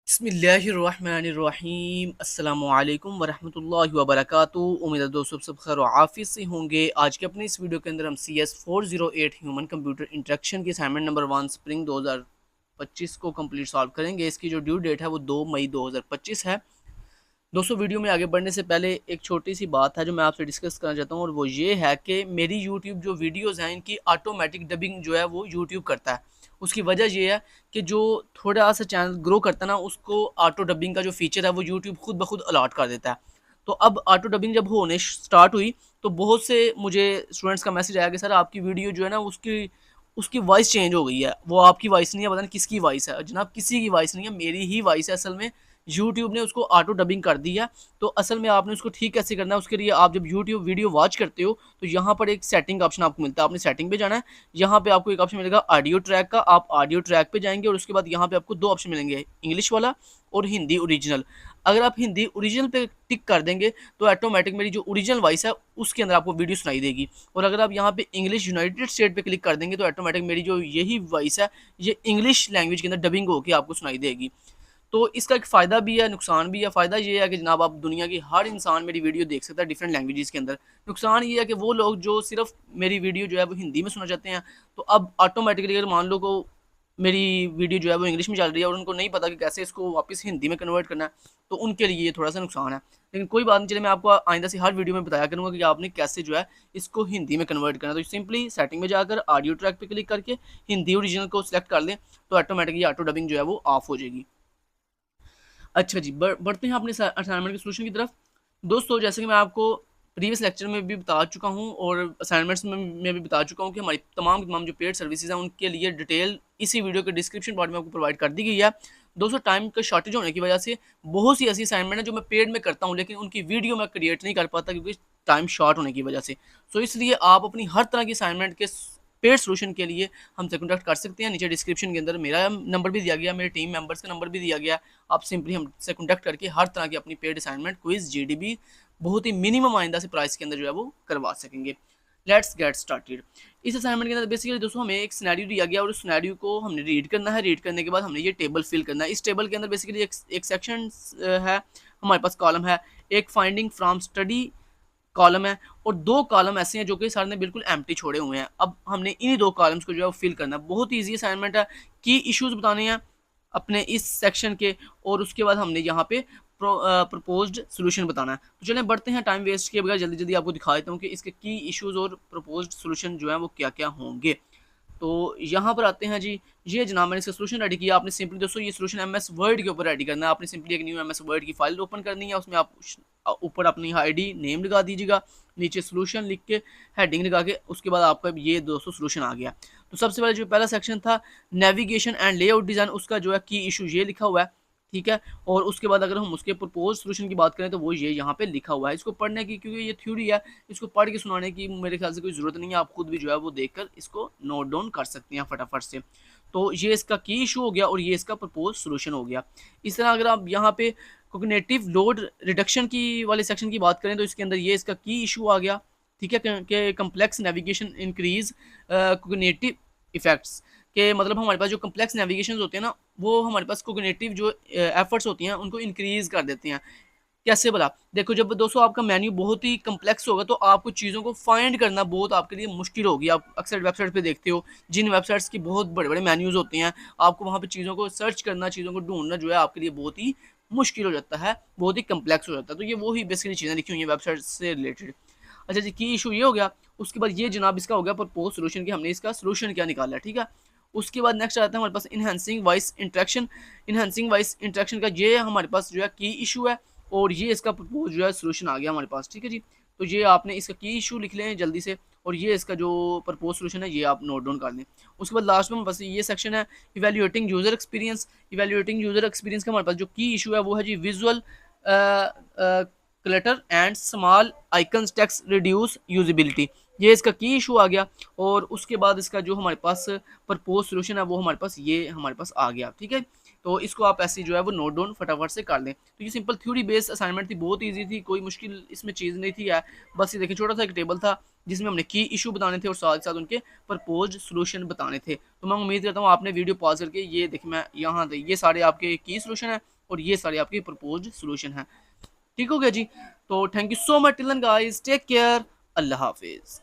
बिस्मिल्लाहिर्रहमानिर्रहीम अस्सलामुअलैकुम वरहमतुल्लाहि वबरकातुहू। उम्मीद है दोस्तों सब खैर आफियत से होंगे। आज के अपने इस वीडियो के अंदर हम CS408 ह्यूमन कंप्यूटर इंटरेक्शन की असाइनमेंट नंबर 1 स्प्रिंग 2025 को कंप्लीट सॉल्व करेंगे। इसकी जो ड्यू डेट है वो 2 मई 2025 है। दोस्तों वीडियो में आगे बढ़ने से पहले एक छोटी सी बात है जो मैं आपसे डिस्कस करना चाहता हूँ, और वो ये है कि मेरी यूट्यूब जो वीडियोज़ हैं इनकी ऑटोमेटिक डबिंग जो है वो यूट्यूब करता है। उसकी वजह ये है कि जो थोड़ा सा चैनल ग्रो करता है ना, उसको ऑटो डबिंग का जो फीचर है वो यूट्यूब खुद ब खुद अलॉट कर देता है। तो अब ऑटो डबिंग जब होने स्टार्ट हुई तो बहुत से मुझे स्टूडेंट्स का मैसेज आया कि सर आपकी वीडियो जो है ना उसकी उसकी वॉइस चेंज हो गई है, वो आपकी वॉइस नहीं है, पता नहीं किसकी वॉइस है। जनाब किसी की वॉइस नहीं है, मेरी ही वॉइस है असल में। यूट्यूब ने उसको ऑटो डबिंग कर दी है। तो असल में आपने उसको ठीक कैसे करना है, उसके लिए आप जब यूट्यूब वीडियो वॉच करते हो तो यहाँ पर एक सेटिंग ऑप्शन आपको मिलता है। आपने सेटिंग पे जाना है, यहाँ पे आपको एक ऑप्शन मिलेगा ऑडियो ट्रैक का। आप ऑडियो ट्रैक पे जाएंगे और उसके बाद यहाँ पे आपको दो ऑप्शन मिलेंगे, इंग्लिश वाला और हिंदी ओरिजिनल। अगर आप हिंदी ओरिजिनल पे टिक कर देंगे तो ऑटोमेटिक मेरी जो ओरिजिनल वॉइस है उसके अंदर आपको वीडियो सुनाई देगी। और अगर आप यहाँ पे इंग्लिश यूनाइटेड स्टेट पे क्लिक कर देंगे तो ऑटोमेटिक मेरी जो यही वॉइस है ये इंग्लिश लैंग्वेज के अंदर डबिंग होकर आपको सुनाई देगी। तो इसका एक फ़ायदा भी है, नुकसान भी है। फ़ायदा ये है कि जनाब आप दुनिया की हर इंसान मेरी वीडियो देख सकता है डिफरेंट लैंग्वेजेस के अंदर। नुकसान ये है कि वो लोग जो सिर्फ मेरी वीडियो जो है वो हिंदी में सुनना चाहते हैं, तो अब ऑटोमेटिकली अगर मान लो को मेरी वीडियो जो है वो इंग्लिश में चल रही है और उनको नहीं पता कि कैसे इसको वापस हिंदी में कन्वर्ट करना है, तो उनके लिए ये थोड़ा सा नुकसान है। लेकिन कोई बात नहीं, चले मैं आपको आइंदा से हर वीडियो में बताया करूँगा कि आपने कैसे जो है इसको हिंदी में कन्वर्ट करना है। तो सिंपली सेटिंग में जाकर ऑडियो ट्रैक पे क्लिक करके हिंदी ओरिजिनल को सिलेक्ट कर लें तो ऑटोमेटिकली ऑटो डबिंग जो है वो ऑफ हो जाएगी। अच्छा जी, बढ़ते हैं अपने असाइनमेंट के सोल्यूशन की तरफ। दोस्तों जैसे कि मैं आपको प्रीवियस लेक्चर में भी बता चुका हूं और असाइनमेंट्स में भी बता चुका हूं कि हमारी तमाम की तमाम जो पेड सर्विसेज हैं उनके लिए डिटेल इसी वीडियो के डिस्क्रिप्शन पार्ट में आपको प्रोवाइड कर दी गई है। दोस्तों टाइम का शॉर्टेज होने की वजह से बहुत सी ऐसी असाइनमेंट है जो मैं पेड में करता हूँ लेकिन उनकी वीडियो मैं क्रिएट नहीं कर पाता क्योंकि टाइम शॉर्ट होने की वजह से। सो इसलिए आप अपनी हर तरह की असाइनमेंट के पेड सोल्यूशन के लिए हमसे कॉन्टैक्ट कर सकते हैं। नीचे डिस्क्रिप्शन के अंदर मेरा नंबर भी दिया गया, मेरे टीम मेंबर्स का नंबर भी दिया गया। आप सिंपली हमसे कॉन्टैक्ट करके हर तरह की अपनी पेड असाइनमेंट, क्विज, जीडीबी बहुत ही मिनिमम आइंदा से प्राइस के अंदर जो है वो करवा सकेंगे। Let's get started. इस असाइनमेंट के अंदर बेसिकली दोस्तों हमें एक सिनेरियो दिया गया और उस सिनेरियो को हमने रीड करना है। रीड करने के बाद हमने ये टेबल फिल करना है। इस टेबल के अंदर बेसिकली एक सेक्शन है, हमारे पास कॉलम है, एक फाइंडिंग फ्रॉम स्टडी कॉलम है और दो कॉलम ऐसे हैं जो कि सर ने बिल्कुल एम्प्टी छोड़े हुए हैं। अब हमने इन्हीं दो कॉलम्स को जो है वो फिल करना है। बहुत ईजी असाइनमेंट है। की इश्यूज बताने हैं अपने इस सेक्शन के और उसके बाद हमने यहाँ पे प्रपोज्ड सोल्यूशन बताना है। तो चलें बढ़ते हैं टाइम वेस्ट किए बगैर जल्दी जल्दी आपको दिखा देता हूँ कि इसके की इश्यूज और प्रपोज्ड सोल्यूशन जो है वो क्या क्या होंगे। तो यहाँ पर आते हैं जी। ये जनाब मैंने इसका सोल्यूशन रेडी किया। आपने सिंपली दोस्तों ये सोल्यूशन MS वर्ड के ऊपर रेडी करना है। आपने सिंपली एक न्यू MS वर्ड की फाइल ओपन करनी है, उसमें आप ऊपर अपनी ID नेम लगा दीजिएगा, नीचे सोल्यूशन लिख के हेडिंग लगा के उसके बाद आपका ये दोस्तों सोल्यूशन आ गया। तो सबसे पहले जो पहला सेक्शन था नेविगेशन एंड लेआउट डिज़ाइन, उसका जो है की इशू ये लिखा हुआ है, ठीक है। और उसके बाद अगर हम उसके प्रपोज सोल्यूशन की बात करें तो वो ये यहाँ पे लिखा हुआ है। इसको पढ़ने की, क्योंकि ये थ्योरी है, इसको पढ़ के सुनाने की मेरे ख्याल से कोई ज़रूरत नहीं है। आप खुद भी जो है वो देखकर इसको नोट डाउन कर सकते हैं फटाफट से। तो ये इसका की इशू हो गया और ये इसका प्रपोज सोल्यूशन हो गया। इस तरह अगर आप यहाँ पे कोग्निटिव लोड रिडक्शन की वाले सेक्शन की बात करें तो इसके अंदर ये इसका की इशू आ गया, ठीक है, कि complex navigation increase cognitive effects के मतलब हमारे पास जो कम्प्लेक्स नेविगेशन होते हैं ना वो हमारे पास कोग्निटिव जो एफर्ट्स होती हैं उनको इंक्रीज कर देते हैं। कैसे भला? देखो जब दोस्तों आपका मेन्यू बहुत ही कम्प्लेक्स होगा तो आपको चीज़ों को फाइंड करना बहुत आपके लिए मुश्किल होगी। आप अक्सर वेबसाइट पे देखते हो जिन वेबसाइट्स की बहुत बड़े बड़े मेन्यूज़ होते हैं, आपको वहाँ पे चीज़ों को सर्च करना, चीज़ों को ढूंढना जो है आपके लिए बहुत ही मुश्किल हो जाता है, बहुत ही कम्प्लेक्स हो जाता है। तो ये वो ही बेसिकली चीज़ें लिखी हुई हैं वेबसाइट से रिलेटेड। अच्छा जी, की इशू ये हो गया। उसके बाद ये जनाब इसका हो गया प्रपोज सोल्यूशन की, हमने इसका सोल्यूशन क्या निकाला है, ठीक है। उसके बाद नेक्स्ट आता है हमारे पास enhancing voice interaction. Enhancing voice interaction का ये हमारे पास जो है की इशू है और ये इसका प्रपोज जो है सोल्यूशन आ गया हमारे पास, ठीक है जी। तो ये आपने इसका की इशू लिख लें जल्दी से और ये इसका जो प्रपोज सोल्यूशन है ये आप नोट डाउन कर लें। उसके बाद लास्ट में बस ये सेक्शन है evaluating user experience. Evaluating user experience का हमारे पास जो की इशू है वो है जी visual clutter and small icons text reduce usability. ये इसका की इशू आ गया और उसके बाद इसका जो हमारे पास प्रपोज सोल्यूशन है वो हमारे पास ये हमारे पास आ गया, ठीक है। तो इसको आप ऐसे जो है वो नोट डाउन फटाफट से कर लें। तो ये सिंपल थ्योरी बेस्ड असाइनमेंट थी, बहुत इजी थी, कोई मुश्किल इसमें चीज़ नहीं थी यार। बस ये देखिए छोटा सा एक टेबल था जिसमें हमने की इशू बताने थे और साथ साथ उनके प्रपोज सोल्यूशन बताने थे। तो मैं उम्मीद करता हूँ आपने वीडियो पॉज करके ये देखिए मैं यहाँ ये सारे आपके की सोल्यूशन है और ये सारे आपके प्रपोज सोल्यूशन हैं। ठीक हो गया जी। तो thank you so much till then guys, take care, अल्लाह हाफिज़।